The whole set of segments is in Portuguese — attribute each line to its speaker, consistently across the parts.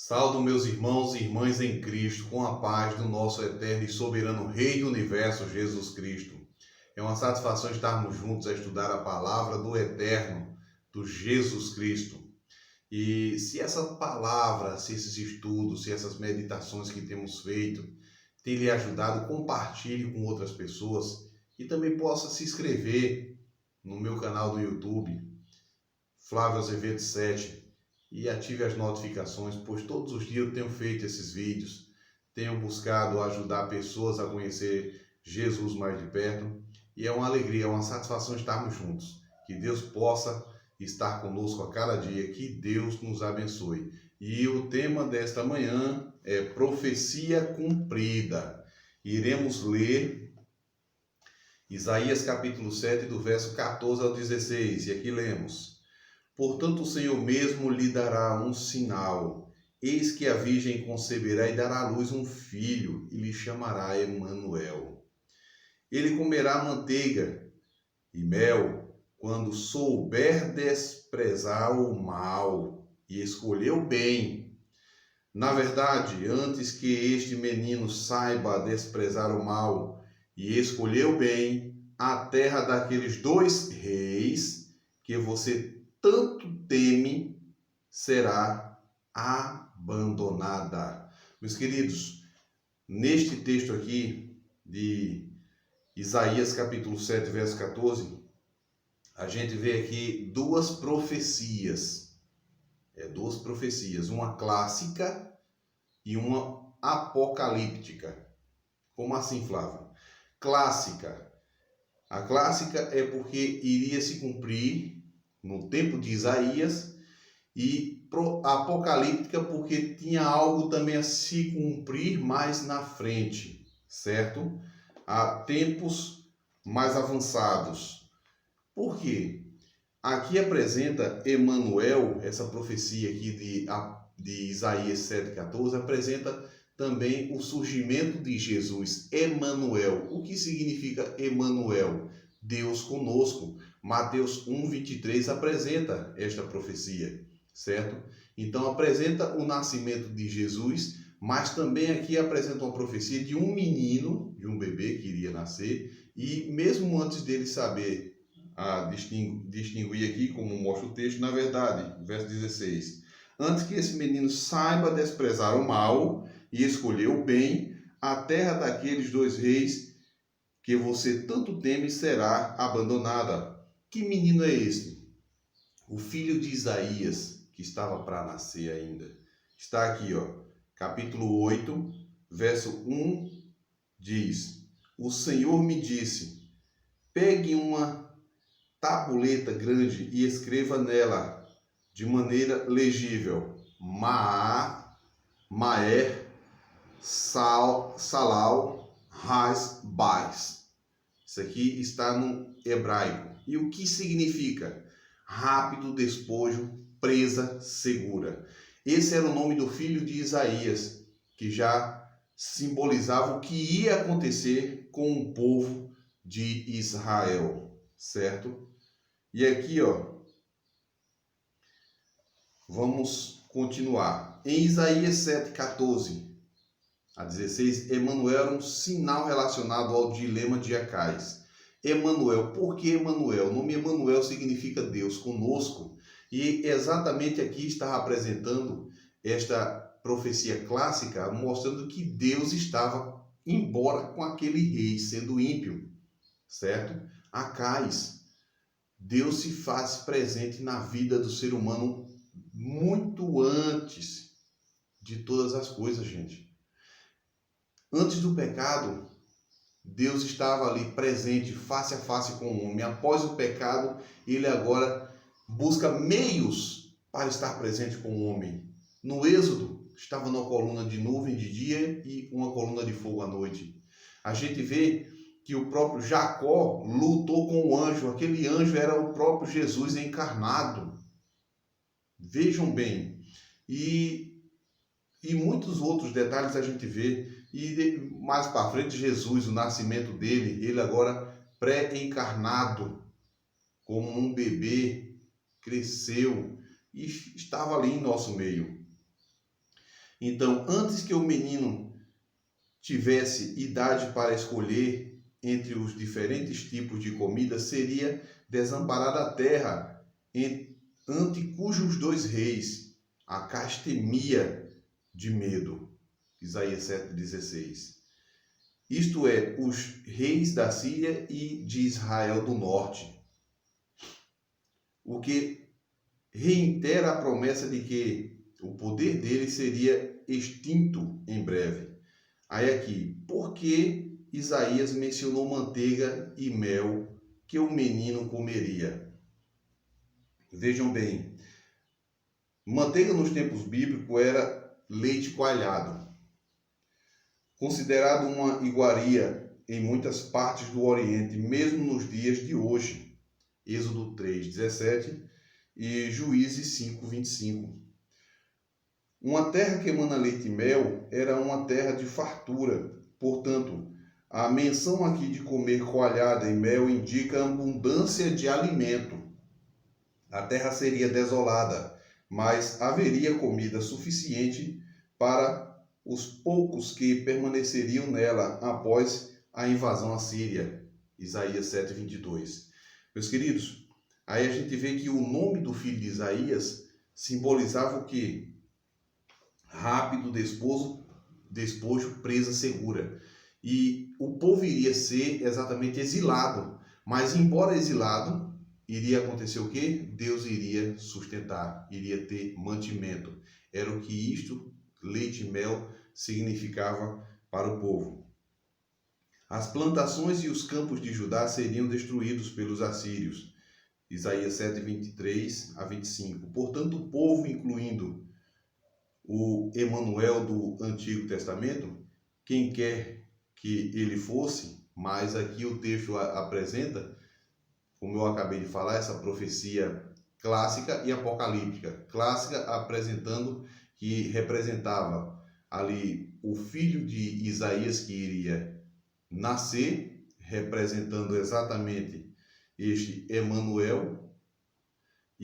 Speaker 1: Saldo meus irmãos e irmãs em Cristo, com a paz do nosso eterno e soberano Rei do Universo, Jesus Cristo. É uma satisfação estarmos juntos a estudar a palavra do eterno, do Jesus Cristo. E se essa palavra, se esses estudos, se essas meditações que temos feito, tem lhe ajudado, compartilhe com outras pessoas e também possa se inscrever no meu canal do YouTube, Flávio Azevedo 7. E ative as notificações, pois todos os dias eu tenho feito esses vídeos, tenho buscado ajudar pessoas a conhecer Jesus mais de perto, e é uma alegria, é uma satisfação estarmos juntos. Que Deus possa estar conosco a cada dia, que Deus nos abençoe. E o tema desta manhã é profecia cumprida. Iremos ler Isaías capítulo 7, do verso 14 ao 16, e aqui lemos: Portanto, o Senhor mesmo lhe dará um sinal. Eis que a virgem conceberá e dará à luz um filho, e lhe chamará Emanuel. Ele comerá manteiga e mel, quando souber desprezar o mal e escolher o bem. Na verdade, antes que este menino saiba desprezar o mal e escolher o bem, a terra daqueles dois reis que você tanto teme será abandonada. Meus queridos, neste texto aqui de Isaías capítulo 7, verso 14, a gente vê aqui duas profecias. Duas profecias, uma clássica e uma apocalíptica. Como assim, Flávio? Clássica. A clássica é porque iria se cumprir no tempo de Isaías, e apocalíptica porque tinha algo também a se cumprir mais na frente, certo? Há tempos mais avançados. Por quê? Aqui apresenta Emanuel, essa profecia aqui de Isaías 7,14, apresenta também o surgimento de Jesus, Emanuel. O que significa Emanuel? Deus conosco. Mateus 1:23 apresenta esta profecia, certo? Então apresenta o nascimento de Jesus, mas também aqui apresenta uma profecia de um menino, de um bebê que iria nascer, e mesmo antes dele saber distinguir aqui, como mostra o texto, na verdade, verso 16, antes que esse menino saiba desprezar o mal e escolher o bem, a terra daqueles dois reis que você tanto teme será abandonada. Que menino é este? O filho de Isaías, que estava para nascer ainda. Está aqui, capítulo 8, verso 1, diz: O Senhor me disse, pegue uma tabuleta grande e escreva nela, de maneira legível, Maer, Salal, Ras, Bais. Isso aqui está no hebraico. E o que significa? Rápido despojo, presa segura. Esse era o nome do filho de Isaías, que já simbolizava o que ia acontecer com o povo de Israel, certo? E aqui, vamos continuar. Em Isaías 7,14 a 16, Emanuel era um sinal relacionado ao dilema de Acais. Emanuel, por que Emanuel? O nome Emanuel significa Deus conosco. E exatamente aqui está apresentando esta profecia clássica, mostrando que Deus estava embora com aquele rei, sendo ímpio, certo? Acais. Deus se faz presente na vida do ser humano muito antes de todas as coisas, gente. Antes do pecado, Deus estava ali presente, face a face com o homem. Após o pecado, ele agora busca meios para estar presente com o homem. No Êxodo, estava numa coluna de nuvem de dia e uma coluna de fogo à noite. A gente vê que o próprio Jacó lutou com o anjo. Aquele anjo era o próprio Jesus encarnado. Vejam bem. E muitos outros detalhes a gente vê. E mais para frente, Jesus, o nascimento dele, ele agora pré-encarnado, como um bebê, cresceu e estava ali em nosso meio. Então, antes que o menino tivesse idade para escolher entre os diferentes tipos de comida, seria desamparada a terra ante cujos dois reis a castemia de medo. Isaías 7,16. Isto é, os reis da Síria e de Israel do norte. O que reitera a promessa de que o poder dele seria extinto em breve. Aí aqui, por que Isaías mencionou manteiga e mel que o menino comeria? Vejam bem, manteiga nos tempos bíblicos era leite coalhado, considerado uma iguaria em muitas partes do Oriente, mesmo nos dias de hoje. Êxodo 3:17 e Juízes 5:25. Uma terra que emana leite e mel era uma terra de fartura. Portanto, a menção aqui de comer coalhada e mel indica abundância de alimento. A terra seria desolada, mas haveria comida suficiente para os poucos que permaneceriam nela após a invasão assíria. Isaías 7:22. Meus queridos, aí a gente vê que o nome do filho de Isaías simbolizava o quê? Rápido despojo, presa segura. E o povo iria ser exatamente exilado, mas embora exilado, iria acontecer o quê? Deus iria sustentar, iria ter mantimento. Era o que isto, leite e mel, significava para o povo. As plantações e os campos de Judá seriam destruídos pelos assírios. Isaías 7:23-25. Portanto, o povo, incluindo o Emanuel do Antigo Testamento, quem quer que ele fosse, mas aqui o texto apresenta, como eu acabei de falar, essa profecia clássica e apocalíptica. Clássica apresentando que representava ali o filho de Isaías que iria nascer, representando exatamente este Emanuel,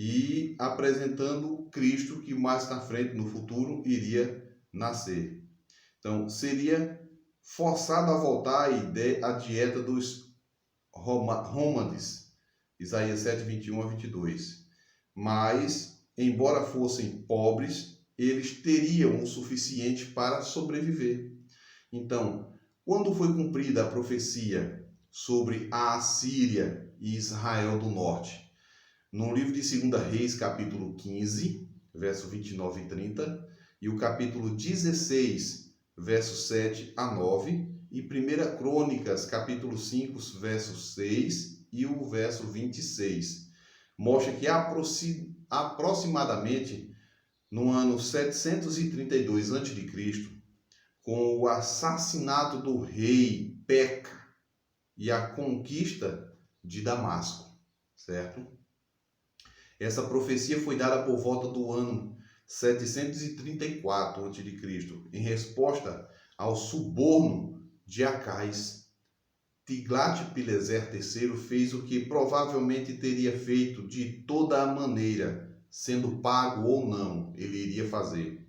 Speaker 1: e apresentando Cristo que mais na frente, no futuro, iria nascer. Então, seria forçado a voltar à dieta dos rômades, Isaías 7:21-22. Mas, embora fossem pobres, eles teriam o suficiente para sobreviver. Então, quando foi cumprida a profecia sobre a Assíria e Israel do norte? No livro de 2 Reis, capítulo 15, verso 29 e 30, e o capítulo 16, versos 7 a 9, e 1 Crônicas, capítulo 5, verso 6 e o verso 26. Mostra que aproximadamente no ano 732 a.C., com o assassinato do rei Peca e a conquista de Damasco, certo? Essa profecia foi dada por volta do ano 734 a.C., em resposta ao suborno de Acais. Tiglat-Pileser III fez o que provavelmente teria feito de toda a maneira, sendo pago ou não, ele iria fazer.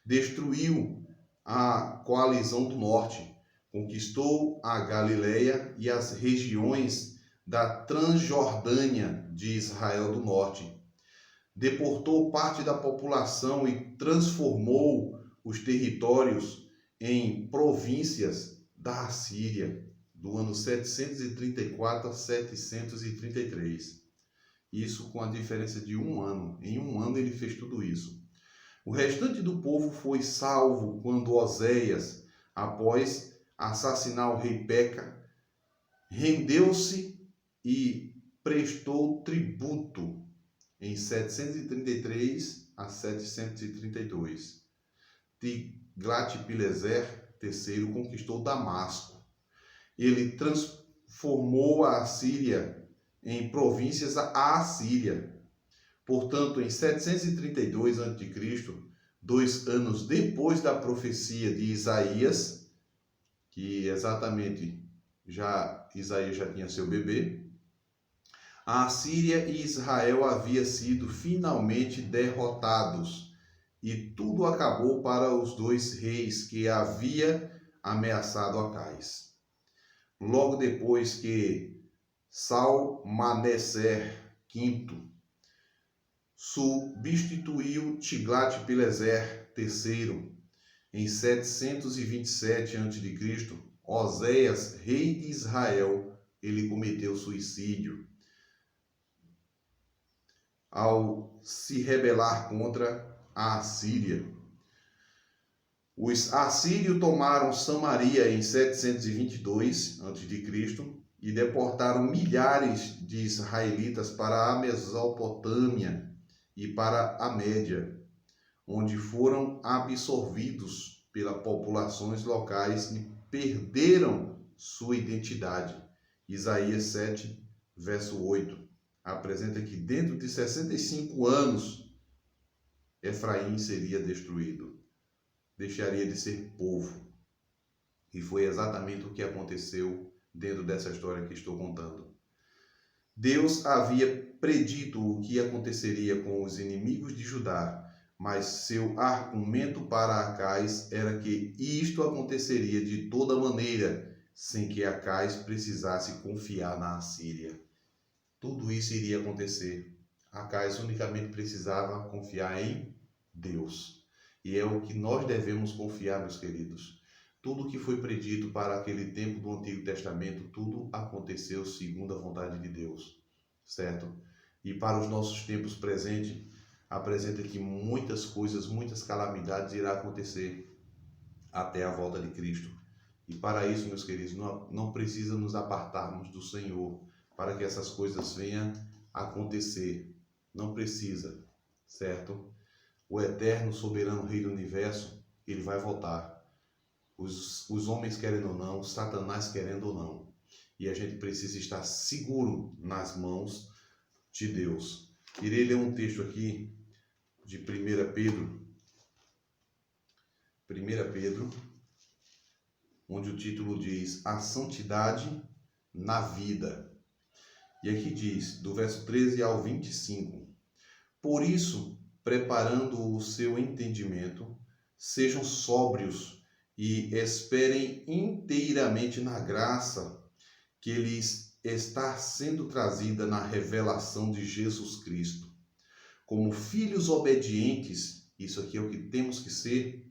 Speaker 1: Destruiu a coalizão do norte, conquistou a Galileia e as regiões da Transjordânia de Israel do norte. Deportou parte da população e transformou os territórios em províncias da Assíria, do ano 734 a 733. Isso com a diferença de um ano. Em um ano ele fez tudo isso. O restante do povo foi salvo quando Oséias, após assassinar o rei Peca, rendeu-se e prestou tributo em 733 a 732. Tiglat-Pileser III conquistou Damasco. Ele transformou a Assíria em províncias assíria. Portanto, em 732 a.C., 2 anos depois da profecia de Isaías, que exatamente Isaías já tinha seu bebê, a Assíria e Israel haviam sido finalmente derrotados e tudo acabou para os dois reis que havia ameaçado Acais. Logo depois que Salmaneser V substituiu Tiglat-Pileser III em 727 a.C., Oséias, rei de Israel, ele cometeu suicídio ao se rebelar contra a Assíria. Os assírios tomaram Samaria em 722 a.C. e deportaram milhares de israelitas para a Mesopotâmia e para a Média, onde foram absorvidos pelas populações locais e perderam sua identidade. Isaías 7, verso 8, apresenta que dentro de 65 anos, Efraim seria destruído, deixaria de ser povo. E foi exatamente o que aconteceu dentro dessa história que estou contando. Deus havia predito o que aconteceria com os inimigos de Judá, mas seu argumento para Acais era que isto aconteceria de toda maneira, sem que Acais precisasse confiar na Assíria. Tudo isso iria acontecer. Acais unicamente precisava confiar em Deus. E é o que nós devemos confiar, meus queridos. Tudo que foi predito para aquele tempo do Antigo Testamento, tudo aconteceu segundo a vontade de Deus, certo? E para os nossos tempos presentes, apresenta que muitas coisas, muitas calamidades irão acontecer até a volta de Cristo. E para isso, meus queridos, não precisa nos apartarmos do Senhor para que essas coisas venham a acontecer. Não precisa, certo? O eterno, soberano Rei do Universo, ele vai voltar. Os homens querendo ou não, Satanás querendo ou não. E a gente precisa estar seguro nas mãos de Deus. Irei ler um texto aqui de 1 Pedro, onde o título diz A Santidade na Vida. E aqui diz, do verso 13 ao 25, por isso, preparando o seu entendimento, sejam sóbrios e esperem inteiramente na graça que lhes está sendo trazida na revelação de Jesus Cristo. Como filhos obedientes, isso aqui é o que temos que ser,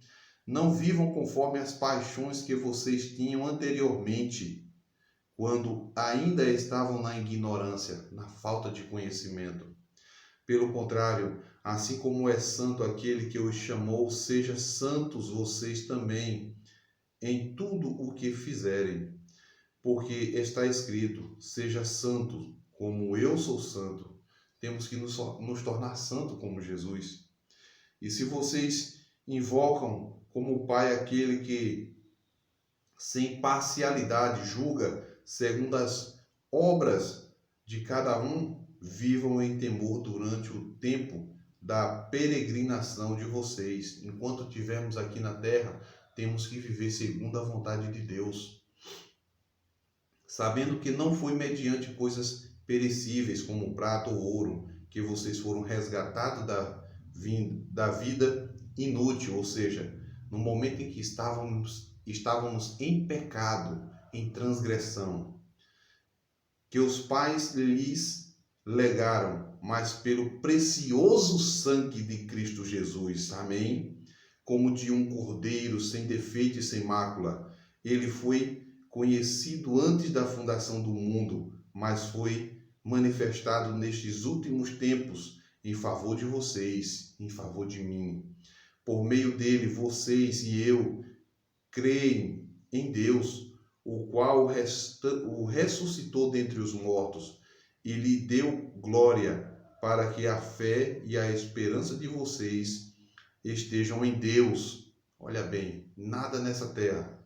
Speaker 1: não vivam conforme as paixões que vocês tinham anteriormente, quando ainda estavam na ignorância, na falta de conhecimento. Pelo contrário, assim como é santo aquele que os chamou, sejam santos vocês também em tudo o que fizerem. Porque está escrito, seja santo como eu sou santo. Temos que nos tornar santo como Jesus. E se vocês invocam como Pai aquele que, sem parcialidade, julga segundo as obras de cada um, vivam em temor durante o tempo da peregrinação de vocês. Enquanto estivermos aqui na terra, temos que viver segundo a vontade de Deus, sabendo que não foi mediante coisas perecíveis como prata ou ouro que vocês foram resgatados da vida inútil, ou seja, no momento em que estávamos em pecado, em transgressão, que os pais lhes legaram, mas pelo precioso sangue de Cristo Jesus, amém? Como de um cordeiro sem defeito e sem mácula, ele foi conhecido antes da fundação do mundo, mas foi manifestado nestes últimos tempos em favor de vocês, em favor de mim. Por meio dele, vocês e eu creem em Deus, o qual o ressuscitou dentre os mortos e lhe deu glória, para que a fé e a esperança de vocês estejam em Deus. Olha bem, nada nessa terra.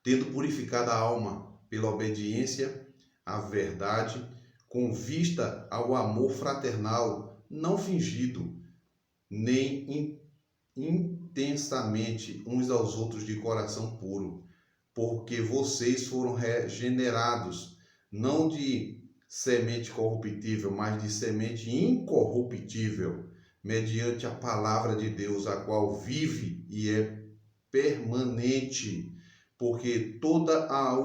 Speaker 1: Tendo purificado a alma pela obediência à verdade, com vista ao amor fraternal, não fingido, nem intensamente uns aos outros de coração puro, porque vocês foram regenerados, não de semente corruptível, mas de semente incorruptível, mediante a palavra de Deus, a qual vive e é permanente, porque toda a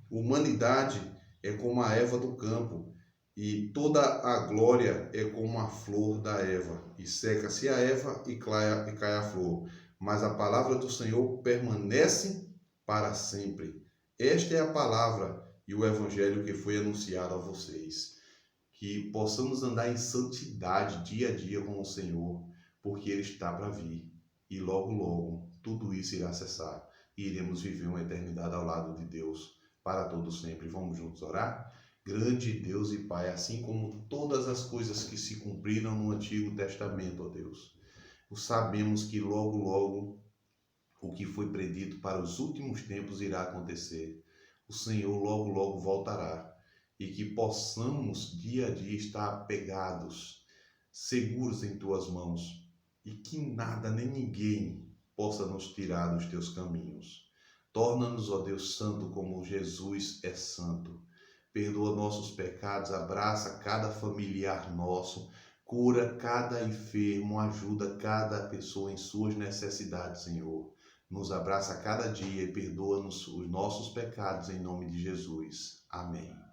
Speaker 1: humanidade é como a erva do campo, e toda a glória é como a flor da erva, e seca-se a erva e cai a flor, mas a palavra do Senhor permanece para sempre. Esta é a palavra e o evangelho que foi anunciado a vocês. Que possamos andar em santidade dia a dia com o Senhor, porque Ele está para vir. E logo, logo, tudo isso irá cessar. E iremos viver uma eternidade ao lado de Deus para todo sempre. Vamos juntos orar? Grande Deus e Pai, assim como todas as coisas que se cumpriram no Antigo Testamento, ó Deus, sabemos que logo, logo, o que foi predito para os últimos tempos irá acontecer. O Senhor logo, logo voltará. E que possamos dia a dia estar apegados, seguros em tuas mãos, e que nada nem ninguém possa nos tirar dos teus caminhos. Torna-nos, ó Deus Santo, como Jesus é santo. Perdoa nossos pecados, abraça cada familiar nosso, cura cada enfermo, ajuda cada pessoa em suas necessidades, Senhor. Nos abraça cada dia e perdoa-nos os nossos pecados em nome de Jesus. Amém.